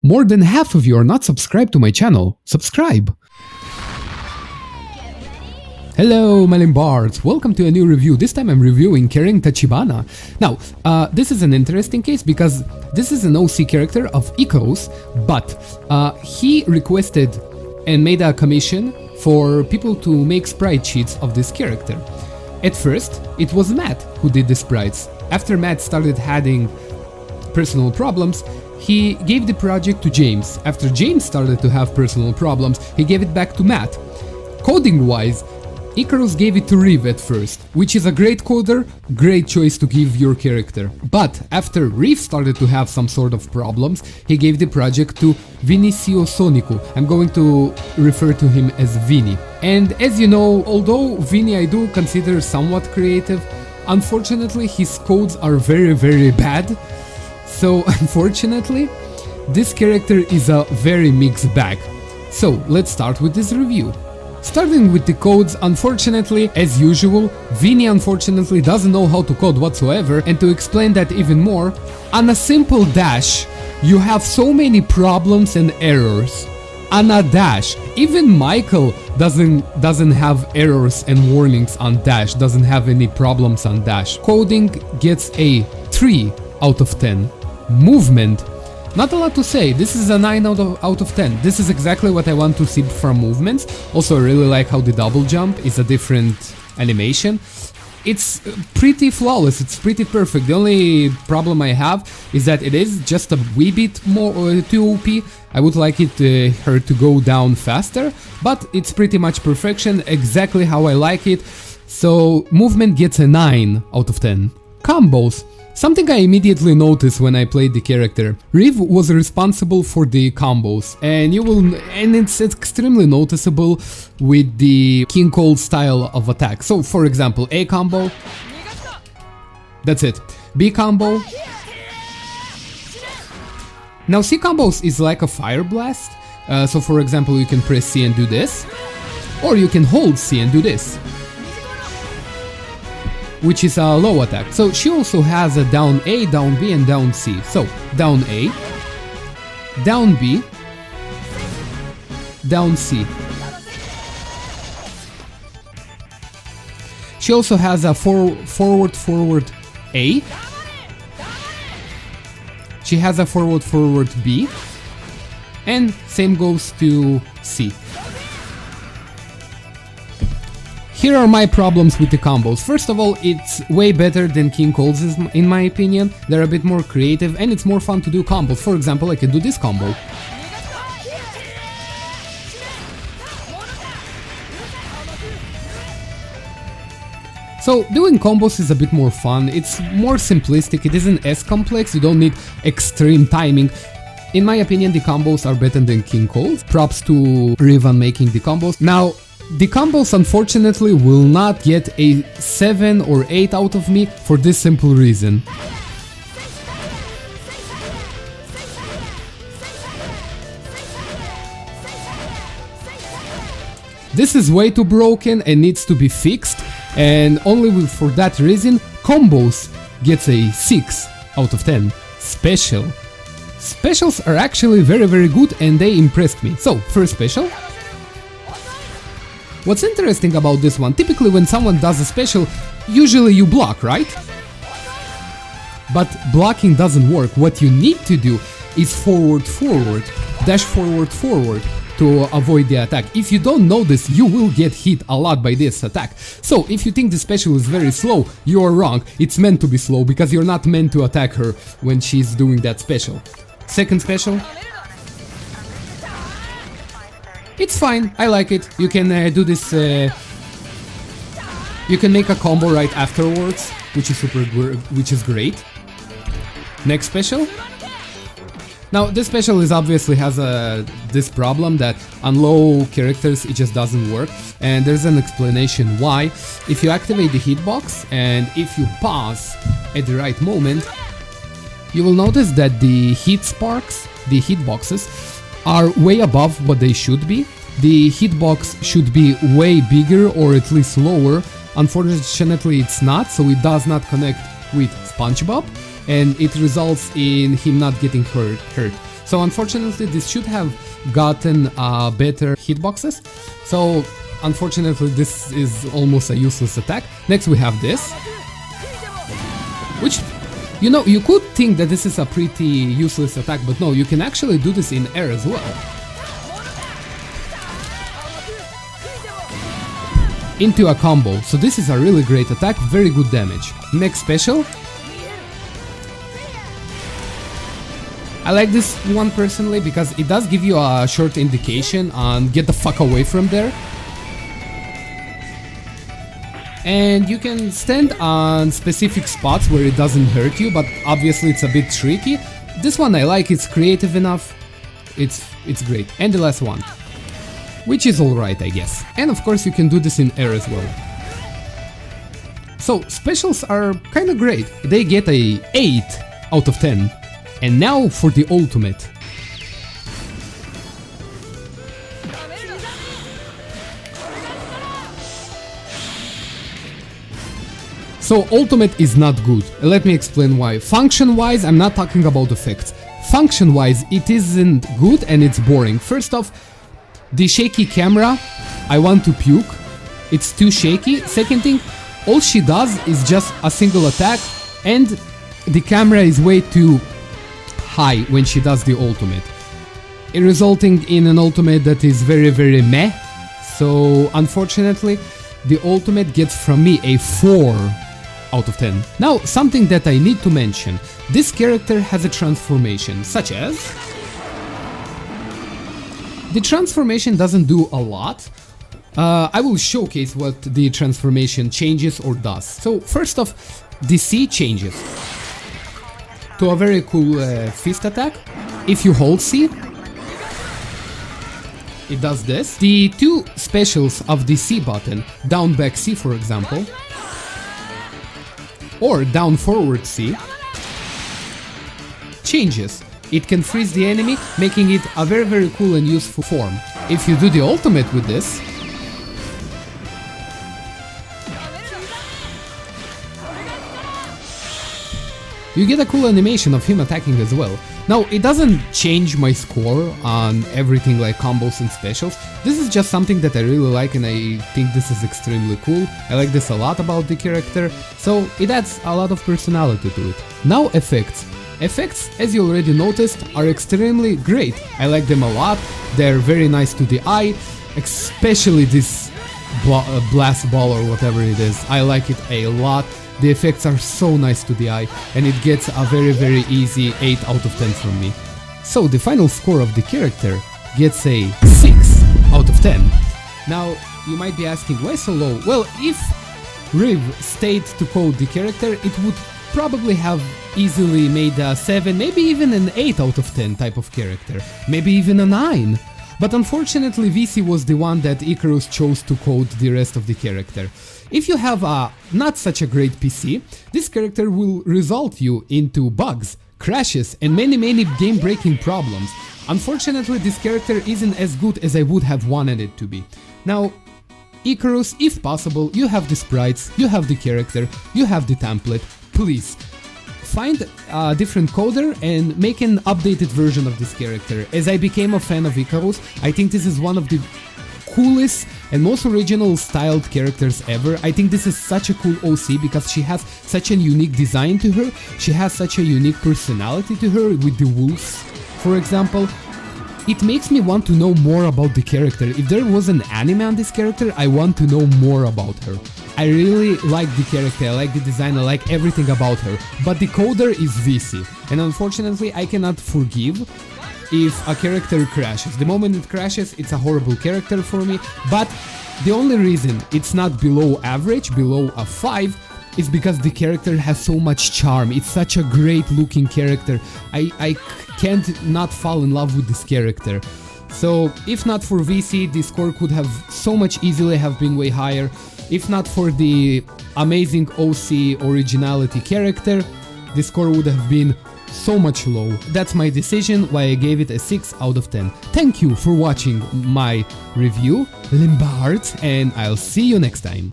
More than half of you are not subscribed to my channel. Subscribe! Hello, my Limbards! Welcome to a new review. This time I'm reviewing Karen Tachibana. Now, this is an interesting case because this is an OC character of Icarus, but he requested and made a commission for people to make sprite sheets of this character. At first, it was Matt who did the sprites. After Matt started having personal problems, he gave the project to James. After James started to have personal problems, he gave it back to Matt. Coding-wise, Icarus gave it to Reeve at first, which is a great coder, great choice to give your character. But after Reeve started to have some sort of problems, he gave the project to Vinicio Sonico. I'm going to refer to him as Vini. And as you know, although Vini I do consider somewhat creative, unfortunately his codes are very bad. So unfortunately, this character is a very mixed bag. So let's start with this review. Starting with the codes, unfortunately, as usual, Vini unfortunately doesn't know how to code whatsoever, and to explain that even more, on a simple dash, you have so many problems and errors. On a dash, even Michael doesn't have errors and warnings on dash, doesn't have any problems on dash. Coding gets a 3 out of 10. Movement, not a lot to say, this is a 9 out of 10. This is exactly what I want to see from movements. Also, I really like how the double jump is a different animation. It's pretty flawless, it's pretty perfect. The only problem I have is that it is just a wee bit more too OP. I would like her to go down faster, but it's pretty much perfection, exactly how I like it. So movement gets a 9 out of 10. Combos. Something I immediately noticed when I played the character. Reeve was responsible for the combos, and it's extremely noticeable with the King Cole style of attack. So for example, A combo, that's it. B combo. Now C combos is like a fire blast. So for example, you can press C and do this, or you can hold C and do this, which is a low attack. So she also has a down A, down B and down C. So down A, down B, down C. She also has a forward A. She has a forward B, and same goes to C. Here are my problems with the combos. First of all, it's way better than King Cole's in my opinion. They're a bit more creative and it's more fun to do combos. For example, I can do this combo. So doing combos is a bit more fun, it's more simplistic, it isn't as complex, you don't need extreme timing. In my opinion, the combos are better than King Cole's. Props to Reeve on making the combos. Now, the combos unfortunately will not get a 7 or 8 out of me for this simple reason. This is way too broken and needs to be fixed, and only for that reason combos gets a 6 out of 10. Specials are actually very good and they impressed me. So, first special. What's interesting about this one, typically when someone does a special, usually you block, right? But blocking doesn't work. What you need to do is forward, dash forward to avoid the attack. If you don't know this, you will get hit a lot by this attack. So if you think the special is very slow, you are wrong. It's meant to be slow because you're not meant to attack her when she's doing that special. Second special. It's fine, I like it. You can do this, you can make a combo right afterwards, which is great. Next special. Now this special obviously has this problem that on low characters it just doesn't work, and there's an explanation why. If you activate the hitbox and if you pause at the right moment, you will notice that the hit sparks, the hitboxes, are way above what they should be. The hitbox should be way bigger or at least lower. Unfortunately it's not, so it does not connect with SpongeBob, and it results in him not getting hurt. So unfortunately this should have gotten better hitboxes. So unfortunately this is almost a useless attack. Next we have this, which, you know, you could think that this is a pretty useless attack, but no, you can actually do this in air as well. Into a combo, so this is a really great attack, very good damage. Next special. I like this one personally because it does give you a short indication on get the fuck away from there. And you can stand on specific spots where it doesn't hurt you, but obviously it's a bit tricky. This one I like, it's creative enough, it's great. And the last one, which is alright, I guess. And of course you can do this in air as well. So specials are kinda great. They get a 8 out of 10. And now for the ultimate. So ultimate is not good. Let me explain why. Function wise, I'm not talking about effects. Function wise, it isn't good and it's boring. First off, the shaky camera, I want to puke. It's too shaky. Second thing, all she does is just a single attack and the camera is way too high when she does the ultimate, resulting in an ultimate that is very meh. So unfortunately, the ultimate gets from me a 4 out of 10. Now, something that I need to mention. This character has a transformation, such as... The transformation doesn't do a lot. I will showcase what the transformation changes or does. So first off, the C changes to a very cool fist attack. If you hold C, it does this. The two specials of the C button, down back C for example, or down forward C, changes. It can freeze the enemy, making it a very cool and useful form. If you do the ultimate with this, you get a cool animation of him attacking as well. Now, it doesn't change my score on everything like combos and specials. This is just something that I really like and I think this is extremely cool. I like this a lot about the character, so it adds a lot of personality to it. Now effects. Effects, as you already noticed, are extremely great. I like them a lot, they're very nice to the eye, especially this blast ball or whatever it is. I like it a lot. The effects are so nice to the eye and it gets a very easy 8 out of 10 from me. So the final score of the character gets a 6 out of 10. Now you might be asking, why so low? Well, if Riv stayed to code the character, it would probably have easily made a 7, maybe even an 8 out of 10 type of character, maybe even a 9. But unfortunately VC was the one that Icarus chose to code the rest of the character. If you have a not such a great PC, this character will result you into bugs, crashes and many game-breaking problems. Unfortunately, this character isn't as good as I would have wanted it to be. Now, Icarus, if possible, you have the sprites, you have the character, you have the template, please find a different coder and make an updated version of this character. As I became a fan of Icarus, I think this is one of the coolest and most original styled characters ever. I think this is such a cool OC because she has such a unique design to her, she has such a unique personality to her with the wolves, for example. It makes me want to know more about the character. If there was an anime on this character, I want to know more about her. I really like the character, I like the design, I like everything about her, but the coder is VC, and unfortunately I cannot forgive if a character crashes. The moment it crashes, it's a horrible character for me, but the only reason it's not below average, below a 5, is because the character has so much charm. It's such a great looking character. I can't not fall in love with this character. So if not for VC, the score could have so much easily have been way higher. If not for the amazing OC originality character, the score would have been so much low. That's my decision, why I gave it a 6 out of 10. Thank you for watching my review, Limbard, and I'll see you next time.